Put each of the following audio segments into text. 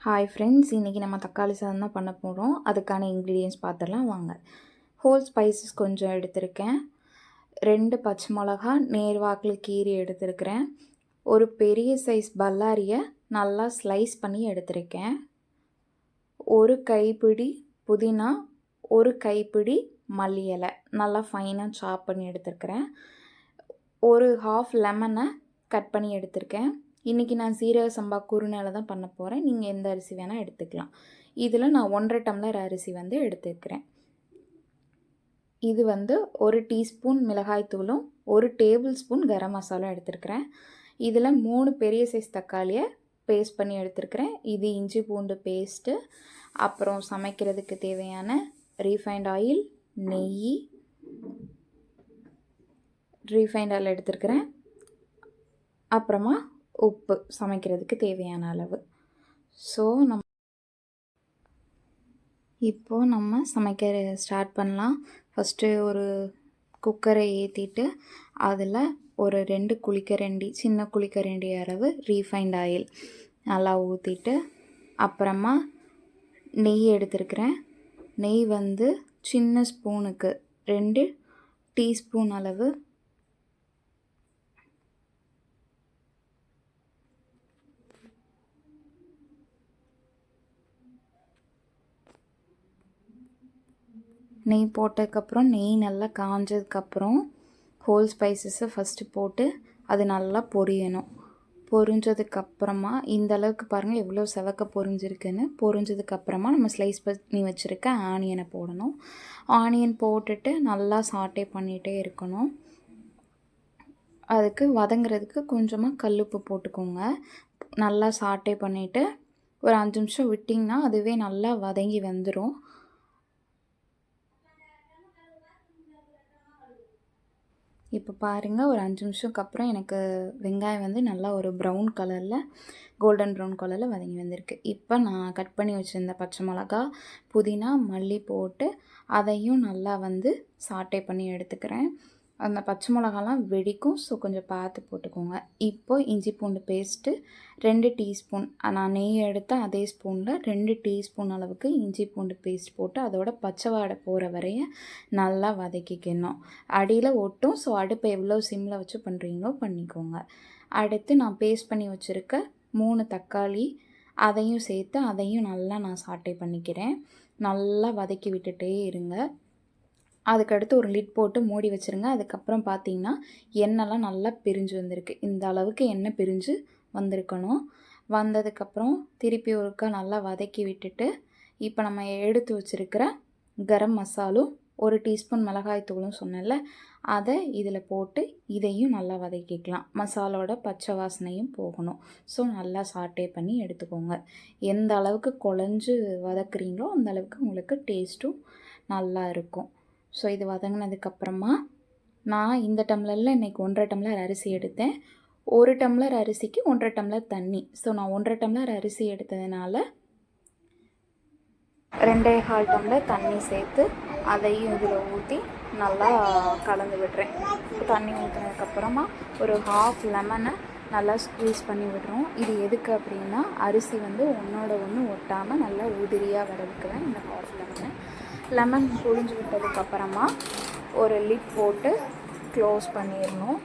Hi friends, இன்றைக்கி நம்ம தக்காளி சாதம் தான் பண்ண போகிறோம். அதுக்கான இன்க்ரீடியன்ஸ் பார்த்துடலாம் வாங்க. ஹோல் ஸ்பைசஸ் கொஞ்சம் எடுத்திருக்கேன். 2 பச்சை மிளகா நேர்வாக்கில் கீரி எடுத்திருக்கிறேன். ஒரு பெரிய சைஸ் பல்லாரியை நல்லா ஸ்லைஸ் பண்ணி எடுத்திருக்கேன். ஒரு கைப்பிடி புதினா, ஒரு கைப்பிடி மல்லி இலை நல்லா ஃபைனாக சாப் பண்ணி எடுத்திருக்கிறேன். ஒரு ஹாஃப் லெமனை கட் பண்ணி எடுத்திருக்கேன். இன்றைக்கி நான் சீரக சம்பா குறுநெல்லை தான் பண்ண போகிறேன். நீங்கள் எந்த அரிசி வேணால் எடுத்துக்கலாம். இதில் நான் 1.5 டம்ளர் அரிசி எடுத்துக்கிறேன். இது ஒரு teaspoon மிளகாய்த்தூளும் 1 table spoon garam masala எடுத்துருக்கிறேன். இதில் 3 பெரிய சைஸ் தக்காளியை பேஸ்ட் பண்ணி எடுத்துருக்கிறேன். இது இஞ்சி பூண்டு பேஸ்ட்டு, அப்புறம் சமைக்கிறதுக்கு தேவையான ரீஃபைண்ட் ஆயில், நெய், ரீஃபைண்ட் ஆயில் எடுத்துருக்கிறேன். அப்புறமா உப்பு சமைக்கிறதுக்கு தேவையான அளவு. ஸோ இப்போது நம்ம சமைக்க ஸ்டார்ட் பண்ணலாம். ஃபஸ்ட்டு ஒரு குக்கரை ஏற்றிட்டு அதில் ஒரு 2 குழிக்கரண்டி, சின்ன குழிக்கரண்டி அளவு ரீஃபைண்ட் ஆயில் நல்லா ஊற்றிட்டு, அப்புறமா நெய் எடுத்துருக்கிறேன். நெய் சின்ன ஸ்பூனுக்கு 2 டீஸ்பூன் அளவு நெய் போட்டதுக்கப்புறம், நெய் நல்லா காஞ்சதுக்கப்புறம் ஹோல் ஸ்பைசஸை ஃபஸ்ட்டு போட்டு அது நல்லா பொரியணும். பொரிஞ்சதுக்கப்புறமா இந்த அளவுக்கு பாருங்கள் எவ்வளோ செவக்க பொரிஞ்சிருக்குன்னு. பொரிஞ்சதுக்கப்புறமா நம்ம ஸ்லைஸ் பண்ணி வச்சுருக்க ஆனியனை போடணும். ஆனியன் போட்டுட்டு நல்லா சாட்டே பண்ணிகிட்டே இருக்கணும். அதுக்கு வதங்குறதுக்கு கொஞ்சமாக கல்லுப்பு போட்டுக்கோங்க. நல்லா சாட்டே பண்ணிவிட்டு ஒரு 5 நிமிஷம் விட்டிங்கன்னா அதுவே நல்லா வதங்கி வந்துடும். இப்போ பாருங்கள், ஒரு 5 நிமிஷத்துக்கு அப்புறம் எனக்கு வெங்காயம் நல்லா ஒரு ப்ரௌன் கலரில், கோல்டன் ப்ரௌன் கலரில் வதங்கி வந்திருக்கு. இப்போ நான் கட் பண்ணி வச்சுருந்த பச்சை மிளகா, புதினா, மல்லி போட்டு அதையும் நல்லா சாட்டே பண்ணி எடுத்துக்கிறேன். அந்த பச்சை மிளகாலாம் வெடிக்கும், ஸோ கொஞ்சம் பார்த்து போட்டுக்கோங்க. இப்போது இஞ்சி பூண்டு பேஸ்ட்டு 2 டீஸ்பூன், நான் நெய் எடுத்த அதே ஸ்பூனில் 2 டீஸ்பூன் அளவுக்கு இஞ்சி பூண்டு பேஸ்ட் போட்டு அதோட பச்சை வாடை போகிற வரைய நல்லா வதக்கிக்கணும். அடியில் ஒட்டும், ஸோ அடுப்பை எவ்வளோ சிம்மில் வச்சு பண்ணுறீங்களோ பண்ணிக்கோங்க. அடுத்து நான் பேஸ்ட் பண்ணி வச்சுருக்க 3 தக்காளி அதையும் சேர்த்து அதையும் நல்லா நான் சாட்டே பண்ணிக்கிறேன். நல்லா வதக்கி விட்டுட்டே இருங்க. அதுக்கடுத்து ஒரு லிட் போட்டு மூடி வச்சுருங்க. அதுக்கப்புறம் பார்த்திங்கன்னா எண்ணெய்லாம் நல்லா பிரிஞ்சு வந்திருக்கு. இந்த அளவுக்கு எண்ணெய் பிரிஞ்சு வந்திருக்கணும். வந்ததுக்கப்புறம் திருப்பி ஒருக்கா நல்லா வதக்கி விட்டுட்டு, இப்போ நம்ம எடுத்து வச்சுருக்கிற கரம் மசாலும் 1 டீஸ்பூன் மிளகாய் தூளும் சொன்னேன்ல, அதை இதில் போட்டு இதையும் நல்லா வதக்கிக்கலாம். மசாலோட பச்சை வாசனையும் போகணும். ஸோ நல்லா சாட்டே பண்ணி எடுத்துக்கோங்க. எந்த அளவுக்கு குழஞ்சு வதக்குறீங்களோ அந்த அளவுக்கு உங்களுக்கு டேஸ்ட்டும் நல்லா இருக்கும். ஸோ இது வதங்கினதுக்கப்புறமா நான் இந்த டம்ளரில் இன்றைக்கி 1.5 டம்ளர் அரிசி எடுத்தேன். 1 டம்ளர் அரிசிக்கு 1.5 டம்ளர் தண்ணி. ஸோ நான் 1.5 டம்ளர் அரிசி எடுத்ததுனால 2.25 டம்ளர் தண்ணி சேர்த்து அதையும் இதில் ஊற்றி நல்லா கலந்து விடுறேன். தண்ணி ஊற்றினதுக்கப்புறமா ஒரு ஹாஃப் லெமனை நல்லா ஸ்க்வீஸ் பண்ணி விடுறோம். இது எதுக்கு அப்படின்னா அரிசி ஒன்றோட ஒன்று ஒட்டாமல் நல்லா உதிரியாக வரதுக்கு தான் இந்த ஹாஃப் லெமன் புழிஞ்சு விட்டதுக்கப்புறமா ஒரு லிட் போட்டு க்ளோஸ் பண்ணிடணும்.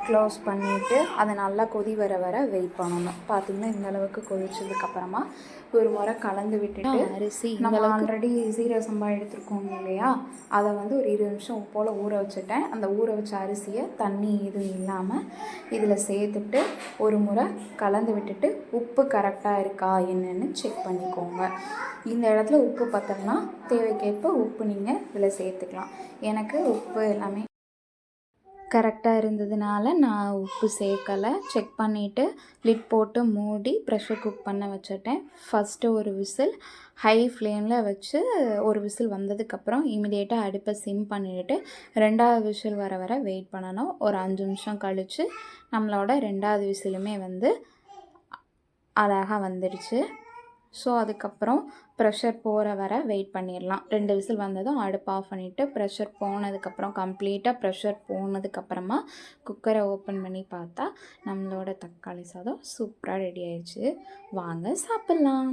க்ளோஸ் பண்ணிவிட்டு அதை நல்லா கொதி வர வெயிட் பண்ணணும். பார்த்திங்கன்னா இந்த அளவுக்கு கொதிச்சதுக்கப்புறமா ஒரு முறை கலந்து விட்டுட்டு, அரிசி நம்ம ஆல்ரெடி சீரக சம்பா எடுத்துருக்கோம் இல்லையா, அதை ஒரு 20 நிமிஷம் போல் ஊற வச்சுட்டேன். அந்த ஊற வச்ச அரிசியை தண்ணி எதுவும் இல்லாமல் இதில் சேர்த்துட்டு ஒரு முறை கலந்து விட்டுட்டு உப்பு கரெக்டாக இருக்கா என்னென்னு செக் பண்ணிக்கோங்க. இந்த இடத்துல உப்பு பத்தலைன்னா தேவைக்கேற்ப உப்பு நீங்கள் இதில் சேர்த்துக்கலாம். எனக்கு உப்பு எல்லாமே கரெக்டாக இருந்ததுனால நான் உப்பு சேர்க்கலை. செக் பண்ணிவிட்டு லிட் போட்டு மூடி ப்ரெஷர் குக் பண்ண வச்சுட்டேன். ஃபஸ்ட்டு ஒரு விசில் ஹை ஃப்ளேமில் வச்சு ஒரு விசில் வந்ததுக்கப்புறம் இமிடியேட்டாக அடுப்பை சிம் பண்ணிவிட்டு 2வது விசில் வர வெயிட் பண்ணணும். ஒரு 5 நிமிஷம் கழித்து நம்மளோட 2வது விசிலுமே அழகாக வந்துடுச்சு. ஸோ அதுக்கப்புறம் ப்ரெஷர் போகிற வரை வெயிட் பண்ணிடலாம். 2 விசில் வந்ததும் அடுப்பு ஆஃப் பண்ணிவிட்டு ப்ரெஷர் போனதுக்கப்புறம் கம்ப்ளீட்டாக ப்ரெஷர் போனதுக்கப்புறமா குக்கரை ஓப்பன் பண்ணி பார்த்தா நம்மளோட தக்காளி சாதம் சூப்பராக ரெடி ஆயிடுச்சு. வாங்க சாப்பிட்லாம்.